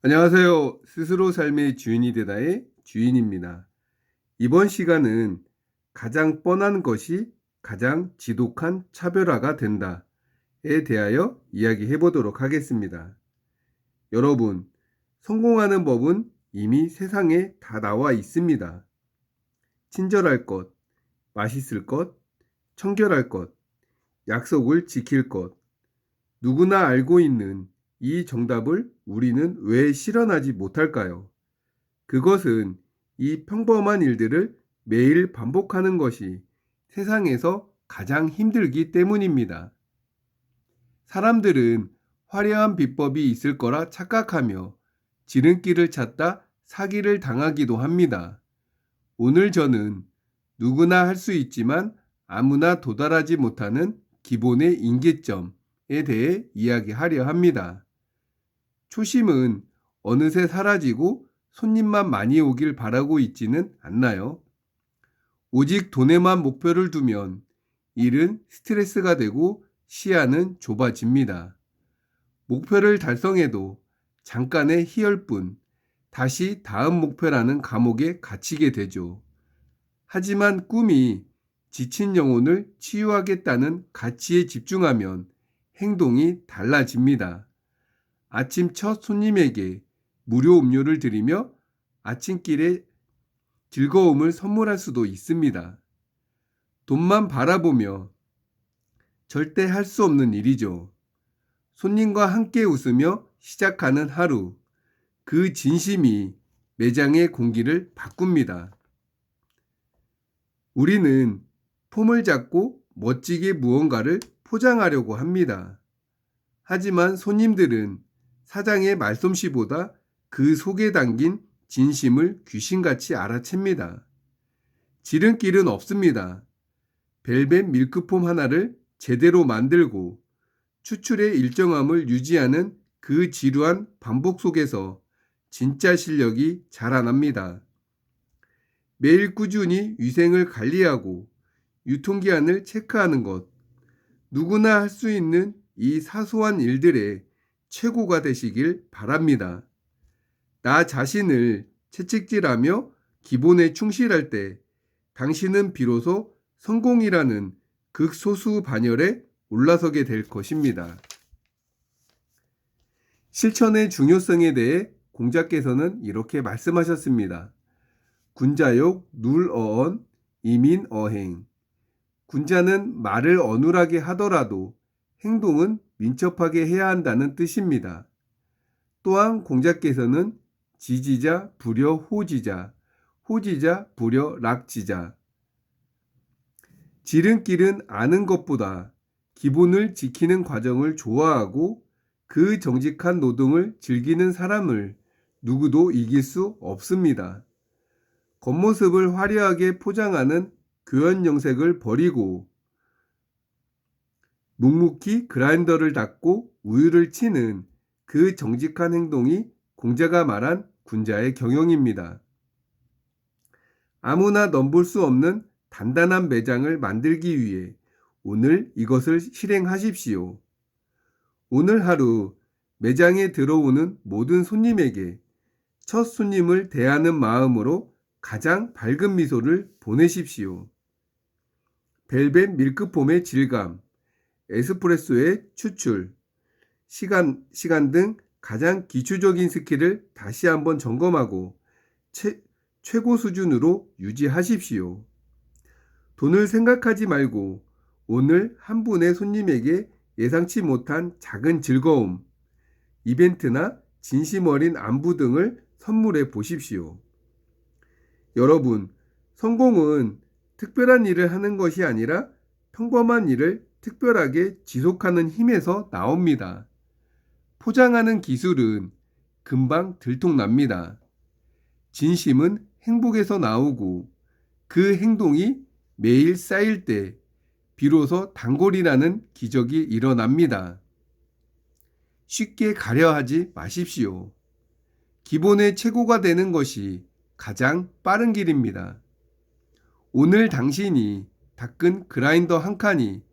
안녕하세요. 스스로 삶의 주인이 되다의 주인입니다. 이번 시간은 가장 뻔한 것이 가장 지독한 차별화가 된다에 대하여 이야기해 보도록 하겠습니다. 여러분, 성공하는 법은 이미 세상에 다 나와 있습니다. 친절할 것, 맛있을 것, 청결할 것, 약속을 지킬 것, 누구나 알고 있는 이 정답을 우리는 왜 실현하지 못할까요? 그것은 이 평범한 일들을 매일 반복하는 것이 세상에서 가장 힘들기 때문입니다. 사람들은 화려한 비법이 있을 거라 착각하며 지름길을 찾다 사기를 당하기도 합니다. 오늘 저는 누구나 할 수 있지만 아무나 도달하지 못하는 기본의 임계점에 대해 이야기하려 합니다. 초심은 어느새 사라지고 손님만 많이 오길 바라고 있지는 않나요? 오직 돈에만 목표를 두면 일은 스트레스가 되고 시야는 좁아집니다. 목표를 달성해도 잠깐의 희열뿐 다시 다음 목표라는 감옥에 갇히게 되죠. 하지만 꿈이 지친 영혼을 치유하겠다는 가치에 집중하면 행동이 달라집니다. 아침 첫 손님에게 무료 음료를 드리며 아침길에 즐거움을 선물할 수도 있습니다. 돈만 바라보며 절대 할 수 없는 일이죠. 손님과 함께 웃으며 시작하는 하루, 그 진심이 매장의 공기를 바꿉니다. 우리는 폼을 잡고 멋지게 무언가를 포장하려고 합니다. 하지만 손님들은 사장의 말솜씨보다 그 속에 담긴 진심을 귀신같이 알아챕니다. 지름길은 없습니다. 벨벳 밀크폼 하나를 제대로 만들고 추출의 일정함을 유지하는 그 지루한 반복 속에서 진짜 실력이 자라납니다. 매일 꾸준히 위생을 관리하고 유통기한을 체크하는 것, 누구나 할 수 있는 이 사소한 일들의 최고가 되시길 바랍니다. 나 자신을 채찍질하며 기본에 충실할 때 당신은 비로소 성공이라는 극소수 반열에 올라서게 될 것입니다. 실천의 중요성에 대해 공자께서는 이렇게 말씀하셨습니다. 군자욕 눌어언 이민어행. 군자는 말을 어눌하게 하더라도 행동은 민첩하게 해야 한다는 뜻입니다. 또한 공자께서는 지지자 불여 호지자, 호지자 불여 락지자. 지름길은 아는 것보다 기본을 지키는 과정을 좋아하고 그 정직한 노동을 즐기는 사람을 누구도 이길 수 없습니다. 겉모습을 화려하게 포장하는 교연 영색을 버리고 묵묵히 그라인더를 닫고 우유를 치는 그 정직한 행동이 공자가 말한 군자의 경영입니다. 아무나 넘볼 수 없는 단단한 매장을 만들기 위해 오늘 이것을 실행하십시오. 오늘 하루 매장에 들어오는 모든 손님에게 첫 손님을 대하는 마음으로 가장 밝은 미소를 보내십시오. 벨벳 밀크폼의 질감, 에스프레소의 추출, 시간 등 가장 기초적인 스킬을 다시 한번 점검하고 최고 수준으로 유지하십시오. 돈을 생각하지 말고 오늘 한 분의 손님에게 예상치 못한 작은 즐거움, 이벤트나 진심 어린 안부 등을 선물해 보십시오. 여러분, 성공은 특별한 일을 하는 것이 아니라 평범한 일을 특별하게 지속하는 힘에서 나옵니다. 포장하는 기술은 금방 들통납니다. 진심은 행복에서 나오고 그 행동이 매일 쌓일 때 비로소 단골이라는 기적이 일어납니다. 쉽게 가려하지 마십시오. 기본의 최고가 되는 것이 가장 빠른 길입니다. 오늘 당신이 닦은 그라인더 한 칸이,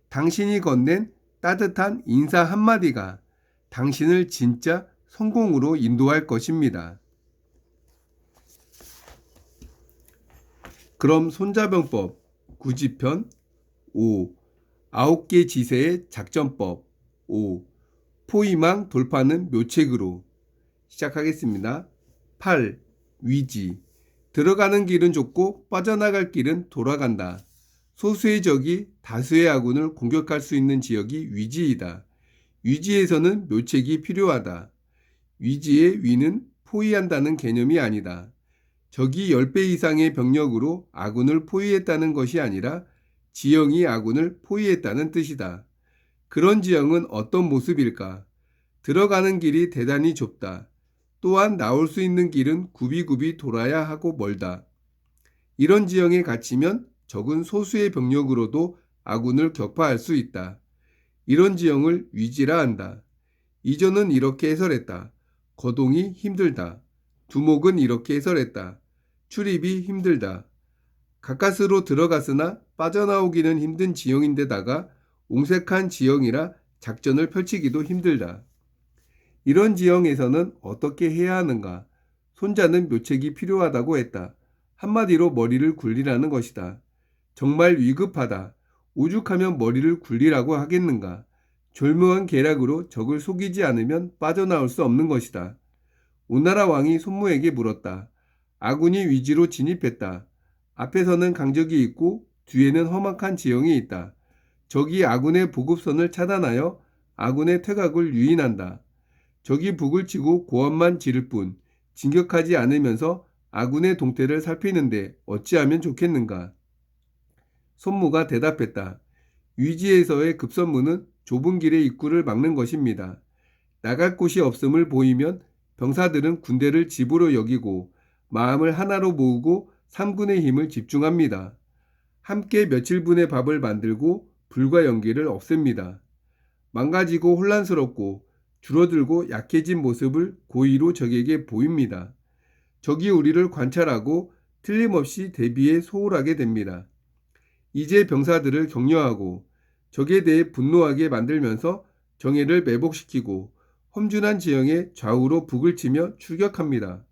당신이 건넨 따뜻한 인사 한마디가 당신을 진짜 성공으로 인도할 것입니다. 그럼 손자병법 9지편 5. 9개 지세의 작전법 5. 포위망 돌파는 묘책으로 시작하겠습니다. 8. 위지. 들어가는 길은 좁고 빠져나갈 길은 돌아간다. 소수의 적이 다수의 아군을 공격할 수 있는 지역이 위지이다. 위지에서는 묘책이 필요하다. 위지의 위는 포위한다는 개념이 아니다. 적이 10배 이상의 병력으로 아군을 포위했다는 것이 아니라 지형이 아군을 포위했다는 뜻이다. 그런 지형은 어떤 모습일까? 들어가는 길이 대단히 좁다. 또한 나올 수 있는 길은 굽이굽이 돌아야 하고 멀다. 이런 지형에 갇히면 적은 소수의 병력으로도 아군을 격파할 수 있다. 이런 지형을 위지라 한다. 이전은 이렇게 해설했다. 거동이 힘들다. 두목은 이렇게 해설했다. 출입이 힘들다. 가까스로 들어갔으나 빠져나오기는 힘든 지형인데다가 옹색한 지형이라 작전을 펼치기도 힘들다. 이런 지형에서는 어떻게 해야 하는가? 손자는 묘책이 필요하다고 했다. 한마디로 머리를 굴리라는 것이다. 정말 위급하다. 오죽하면 머리를 굴리라고 하겠는가? 졸묘한 계략으로 적을 속이지 않으면 빠져나올 수 없는 것이다. 오나라 왕이 손무에게 물었다. 아군이 위지로 진입했다. 앞에서는 강적이 있고 뒤에는 험악한 지형이 있다. 적이 아군의 보급선을 차단하여 아군의 퇴각을 유인한다. 적이 북을 치고 고함만 지를 뿐 진격하지 않으면서 아군의 동태를 살피는데 어찌하면 좋겠는가? 손무가 대답했다. 위지에서의 급선무는 좁은 길의 입구를 막는 것입니다. 나갈 곳이 없음을 보이면 병사들은 군대를 집으로 여기고 마음을 하나로 모으고 3군의 힘을 집중합니다. 함께 며칠분의 밥을 만들고 불과 연기를 없앱니다. 망가지고 혼란스럽고 줄어들고 약해진 모습을 고의로 적에게 보입니다. 적이 우리를 관찰하고 틀림없이 대비에 소홀하게 됩니다. 이제 병사들을 격려하고 적에 대해 분노하게 만들면서 정예를 매복시키고 험준한 지형에 좌우로 북을 치며 출격합니다.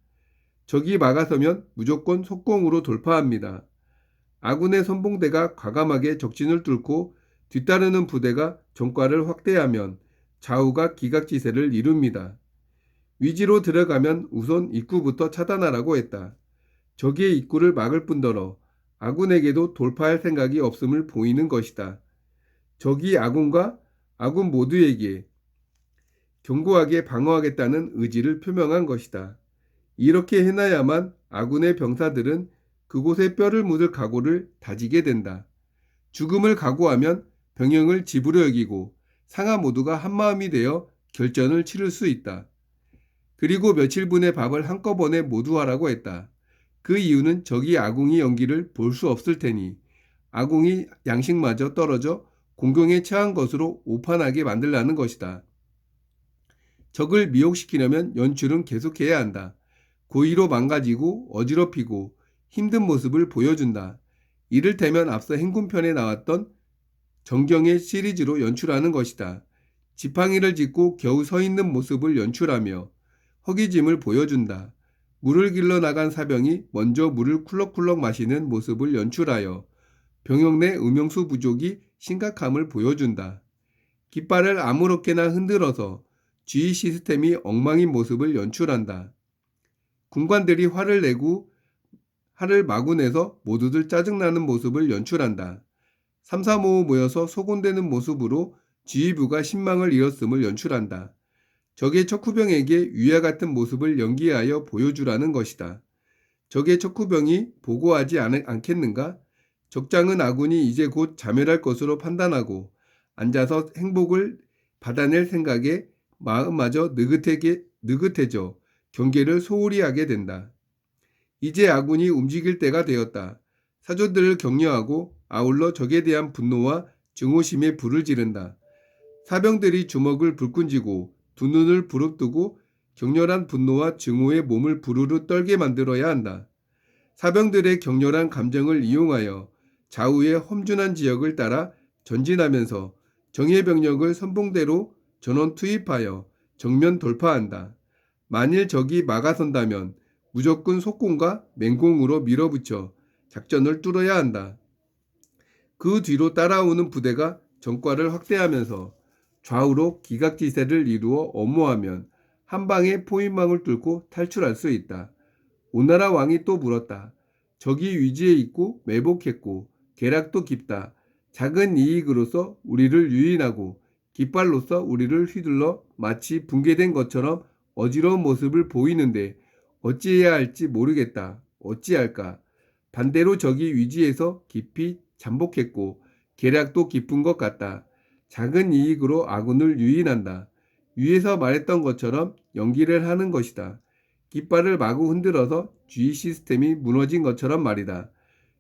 적이 막아서면 무조건 속공으로 돌파합니다. 아군의 선봉대가 과감하게 적진을 뚫고 뒤따르는 부대가 전과를 확대하면 좌우가 기각지세를 이룹니다. 위지로 들어가면 우선 입구부터 차단하라고 했다. 적의 입구를 막을 뿐더러 아군에게도 돌파할 생각이 없음을 보이는 것이다. 적이 아군과 아군 모두에게 견고하게 방어하겠다는 의지를 표명한 것이다. 이렇게 해놔야만 아군의 병사들은 그곳에 뼈를 묻을 각오를 다지게 된다. 죽음을 각오하면 병영을 집으로 여기고 상하 모두가 한마음이 되어 결전을 치를 수 있다. 그리고 며칠분의 밥을 한꺼번에 모두 하라고 했다. 그 이유는 적이 아궁이 연기를 볼 수 없을 테니 아궁이 양식마저 떨어져 공경에 처한 것으로 오판하게 만들라는 것이다. 적을 미혹시키려면 연출은 계속해야 한다. 고의로 망가지고 어지럽히고 힘든 모습을 보여준다. 이를테면 앞서 행군편에 나왔던 정경의 시리즈로 연출하는 것이다. 지팡이를 짚고 겨우 서 있는 모습을 연출하며 허기짐을 보여준다. 물을 길러 나간 사병이 먼저 물을 쿨럭쿨럭 마시는 모습을 연출하여 병영 내 음용수 부족이 심각함을 보여준다. 깃발을 아무렇게나 흔들어서 지휘 시스템이 엉망인 모습을 연출한다. 군관들이 화를 마구 내서 모두들 짜증나는 모습을 연출한다. 3, 4, 5 모여서 소곤대는 모습으로 지휘부가 신망을 잃었음을 연출한다. 적의 척후병에게 위와 같은 모습을 연기하여 보여주라는 것이다. 적의 척후병이 보고하지 않겠는가? 적장은 아군이 이제 곧 자멸할 것으로 판단하고 앉아서 행복을 받아낼 생각에 마음마저 느긋해져 경계를 소홀히 하게 된다. 이제 아군이 움직일 때가 되었다. 사조들을 격려하고 아울러 적에 대한 분노와 증오심에 불을 지른다. 사병들이 주먹을 불끈 쥐고 두 눈을 부릅뜨고 격렬한 분노와 증오에 몸을 부르르 떨게 만들어야 한다. 사병들의 격렬한 감정을 이용하여 좌우의 험준한 지역을 따라 전진하면서 정예 병력을 선봉대로 전원 투입하여 정면 돌파한다. 만일 적이 막아선다면 무조건 속공과 맹공으로 밀어붙여 작전을 뚫어야 한다. 그 뒤로 따라오는 부대가 전과를 확대하면서 좌우로 기각지세를 이루어 엄호하면 한 방에 포위망을 뚫고 탈출할 수 있다. 오나라 왕이 또 물었다. 적이 위지에 있고 매복했고 계략도 깊다. 작은 이익으로서 우리를 유인하고 깃발로서 우리를 휘둘러 마치 붕괴된 것처럼 어지러운 모습을 보이는데 어찌해야 할지 모르겠다. 어찌할까? 반대로 적이 위지에서 깊이 잠복했고 계략도 깊은 것 같다. 작은 이익으로 아군을 유인한다. 위에서 말했던 것처럼 연기를 하는 것이다. 깃발을 마구 흔들어서 주의 시스템이 무너진 것처럼 말이다.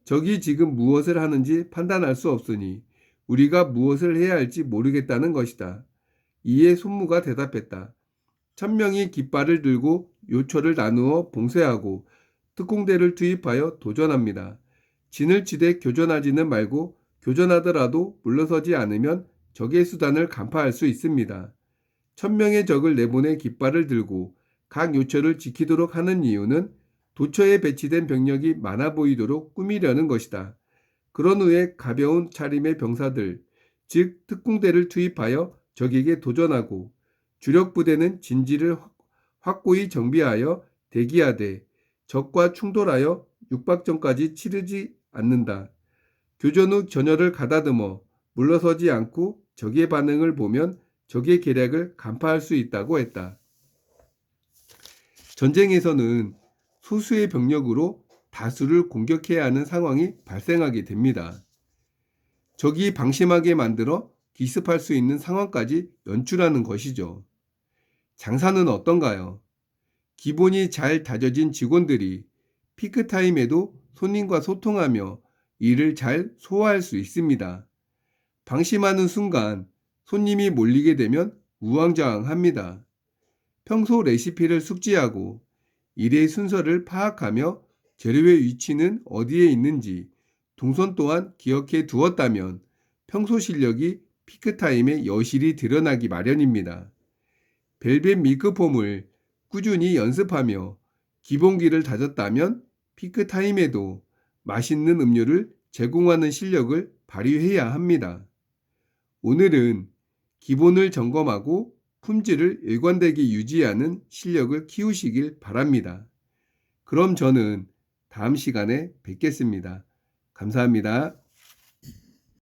적이 지금 무엇을 하는지 판단할 수 없으니 우리가 무엇을 해야 할지 모르겠다는 것이다. 이에 손무가 대답했다. 1000명이 깃발을 들고 요초를 나누어 봉쇄하고 특공대를 투입하여 도전합니다. 진을 치되 교전하지는 말고 교전하더라도 물러서지 않으면 적의 수단을 간파할 수 있습니다. 1000명의 적을 내보내 깃발을 들고 각 요처를 지키도록 하는 이유는 도처에 배치된 병력이 많아 보이도록 꾸미려는 것이다. 그런 후에 가벼운 차림의 병사들, 즉 특공대를 투입하여 적에게 도전하고 주력 부대는 진지를 확고히 정비하여 대기하되 적과 충돌하여 육박전까지 치르지 않는다. 교전 후 전열을 가다듬어 물러서지 않고 적의 반응을 보면 적의 계략을 간파할 수 있다고 했다. 전쟁에서는 소수의 병력으로 다수를 공격해야 하는 상황이 발생하게 됩니다. 적이 방심하게 만들어 기습할 수 있는 상황까지 연출하는 것이죠. 장사는 어떤가요? 기본이 잘 다져진 직원들이 피크타임에도 손님과 소통하며 일을 잘 소화할 수 있습니다. 방심하는 순간 손님이 몰리게 되면 우왕좌왕합니다. 평소 레시피를 숙지하고 일의 순서를 파악하며 재료의 위치는 어디에 있는지 동선 또한 기억해 두었다면 평소 실력이 피크타임에 여실히 드러나기 마련입니다. 벨벳 밀크폼을 꾸준히 연습하며 기본기를 다졌다면 피크타임에도 맛있는 음료를 제공하는 실력을 발휘해야 합니다. 오늘은 기본을 점검하고 품질을 일관되게 유지하는 실력을 키우시길 바랍니다. 그럼 저는 다음 시간에 뵙겠습니다. 감사합니다.